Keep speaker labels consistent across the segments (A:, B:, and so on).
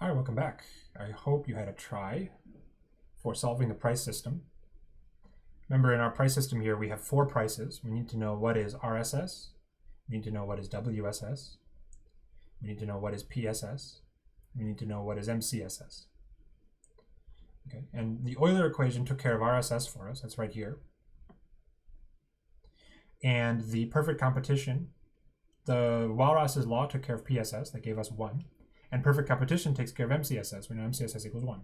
A: Hi, welcome back. I hope you had a try for solving the price system. Remember, in our price system here, we have 4 prices. We need to know what is RSS. We need to know what is WSS. We need to know what is PSS. We need to know what is MCSS. Okay, and the Euler equation took care of RSS for us. That's right here. And the perfect competition, the Walras's law took care of PSS. That gave us 1. And perfect competition takes care of MCSS. We know MCSS equals 1.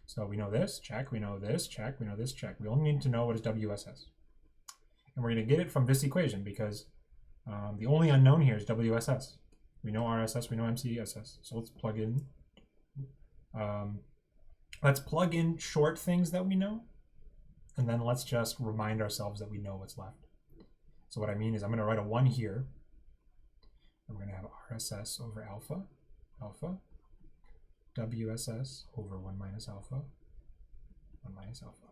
A: So we know this, check. We know this, check. We know this, check. We only need to know what is WSS. And we're going to get it from this equation because the only unknown here is WSS. We know RSS, we know MCSS. So let's plug in. Let's plug in short things that we know. And then let's just remind ourselves that we know what's left. So what I mean is I'm going to write a 1 here. And we're going to have RSS over alpha. WSS over 1 minus alpha, 1 minus alpha.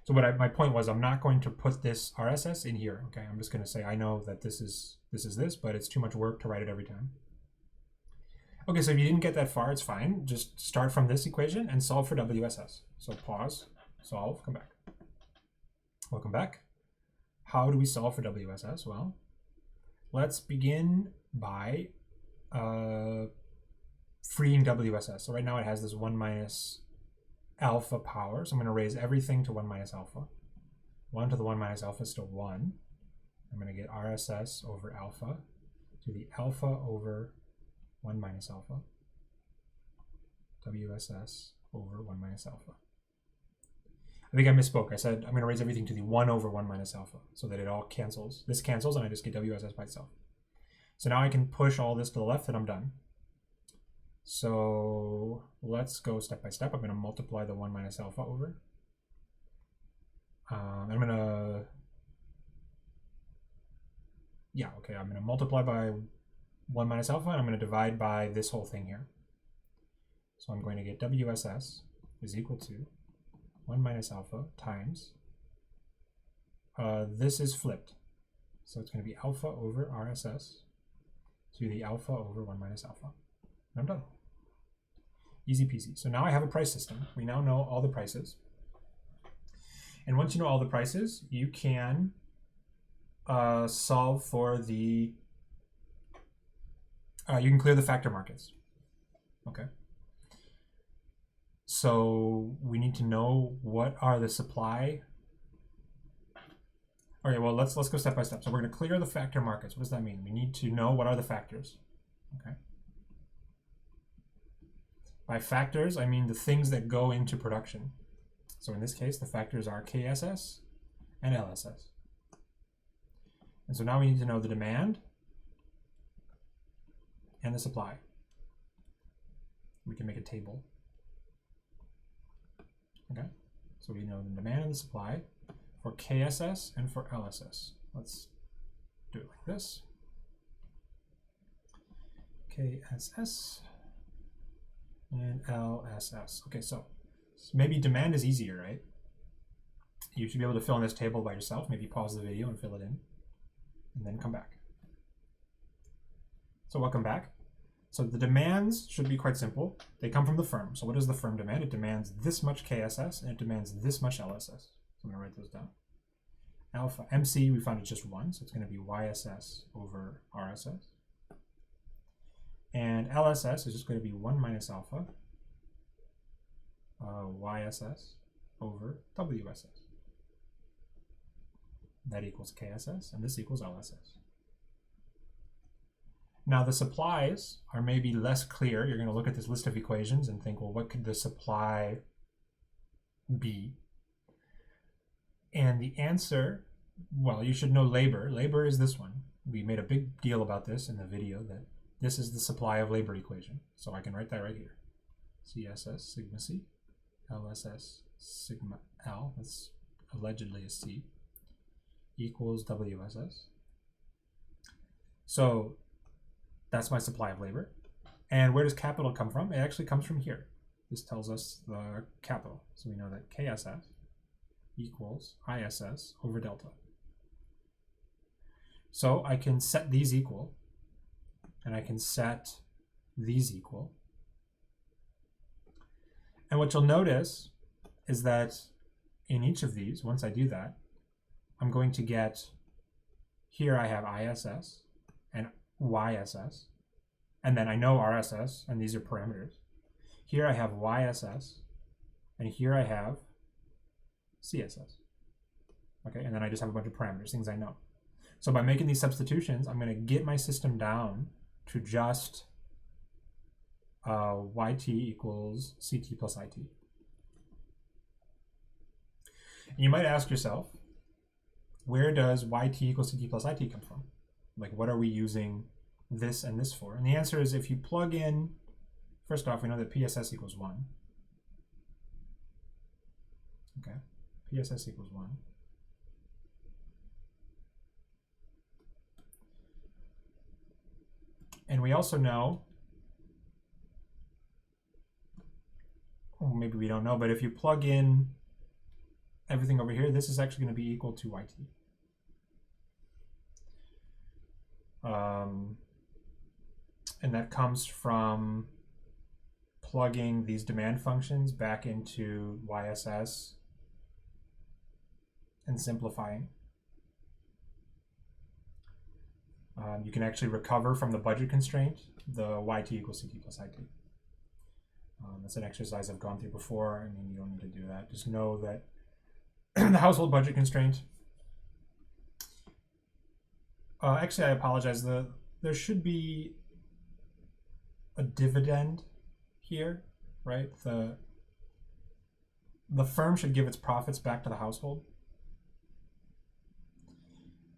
A: So my point was, I'm not going to put this RSS in here. Okay, I'm just going to say I know that this is this, but it's too much work to write it every time. Okay, so if you didn't get that far, it's fine. Just start from this equation and solve for WSS. So pause, solve, come back. Welcome back. How do we solve for WSS? Well, let's begin by freeing WSS. So right now it has this 1 minus alpha power. So I'm going to raise everything to 1 minus alpha. 1 to the 1 minus alpha is still 1. I'm going to get RSS over alpha to the alpha over 1 minus alpha. WSS over 1 minus alpha. I think I misspoke. I said I'm going to raise everything to the 1 over 1 minus alpha so that it all cancels. This cancels and I just get WSS by itself. So now I can push all this to the left and I'm done. So let's go step by step. I'm going to multiply the 1 minus alpha over. I'm going to multiply by 1 minus alpha, and I'm going to divide by this whole thing here. So I'm going to get WSS is equal to 1 minus alpha times, this is flipped. So it's going to be alpha over RSS to the alpha over 1 minus alpha. And I'm done. Easy peasy. So now I have a price system. We now know all the prices. And once you know all the prices, you can solve for the, you can clear the factor markets. Okay. So we need to know what are the supply. Okay, well, let's go step by step. So we're going to clear the factor markets. What does that mean? We need to know what are the factors. Okay. By factors, I mean the things that go into production. So in this case, the factors are KSS and LSS. And so now we need to know the demand and the supply. We can make a table. Okay, so we know the demand and the supply for KSS and for LSS. Let's do it like this. KSS and LSS. Okay, so maybe demand is easier, right? You should be able to fill in this table by yourself. Maybe pause the video and fill it in, and then come back. So welcome back. So the demands should be quite simple. They come from the firm. So what does the firm demand? It demands this much KSS, and it demands this much LSS. So I'm going to write those down. Alpha, MC, we found it's just 1, so it's going to be YSS over RSS. And LSS is just going to be 1 minus alpha YSS over WSS. That equals KSS, and this equals LSS. Now the supplies are maybe less clear. You're going to look at this list of equations and think, well, what could the supply be? And the answer, well, you should know labor. Labor is this one. We made a big deal about this in the video, that this is the supply of labor equation. So I can write that right here. CSS sigma C, LSS sigma L, that's allegedly a C, equals WSS. So that's my supply of labor. And where does capital come from? It actually comes from here. This tells us the capital. So we know that KSS equals ISS over delta. So I can set these equal, and I can set these equal. And what you'll notice is that in each of these, once I do that, I'm going to get, here I have ISS and YSS, and then I know RSS, and these are parameters. Here I have YSS, and here I have CSS. Okay, and then I just have a bunch of parameters, things I know. So by making these substitutions, I'm going to get my system down to just YT equals CT plus IT. And you might ask yourself, where does YT equals CT plus IT come from? Like, what are we using this and this for? And the answer is, if you plug in, first off, we know that PSS equals 1. Okay, PSS equals 1. And we also know, well, maybe we don't know, but if you plug in everything over here, this is actually going to be equal to YT. And that comes from plugging these demand functions back into YSS and simplifying. You can actually recover from the budget constraint the YT equals CT plus IT. That's an exercise I've gone through before. I mean, you don't need to do that. Just know that the household budget constraint. Actually, I apologize. There should be a dividend here, right? The firm should give its profits back to the household.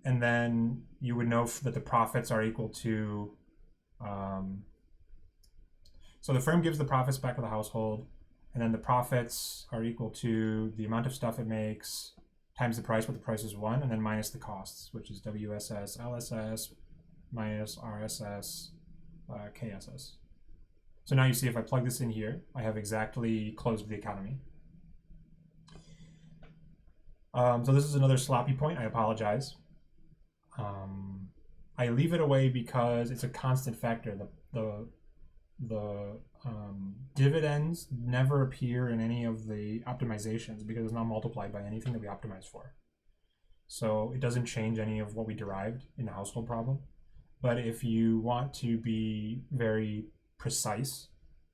A: And then you would know that the profits are equal to, so the firm gives the profits back to the household, and then the profits are equal to the amount of stuff it makes times the price, but the price is 1, and then minus the costs, which is WSS, LSS, minus RSS, KSS. So now you see if I plug this in here, I have exactly closed the economy. So this is another sloppy point. I apologize. I leave it away because it's a constant factor. The dividends never appear in any of the optimizations because it's not multiplied by anything that we optimize for. So it doesn't change any of what we derived in the household problem. But if you want to be very precise,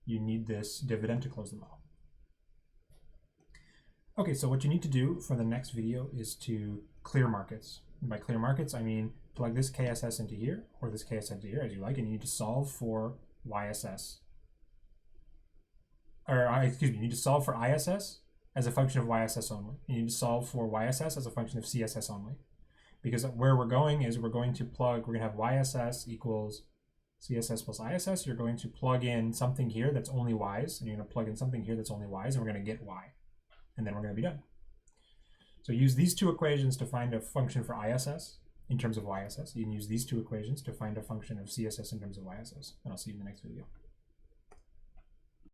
A: you need this dividend to close the model. Okay, so what you need to do for the next video is to clear markets. And by clear markets, I mean plug this KSS into here, or this KSS into here, as you like, and you need to solve for YSS. Or, excuse me, you need to solve for ISS as a function of YSS only. You need to solve for YSS as a function of CSS only. Because where we're going is we're going to have YSS equals CSS plus ISS. You're going to plug in something here that's only Y's, and you're going to plug in something here that's only Y's, and we're going to get Y. And then we're going to be done. So use these two equations to find a function for ISS in terms of YSS. You can use these two equations to find a function of CSS in terms of YSS. And I'll see you in the next video.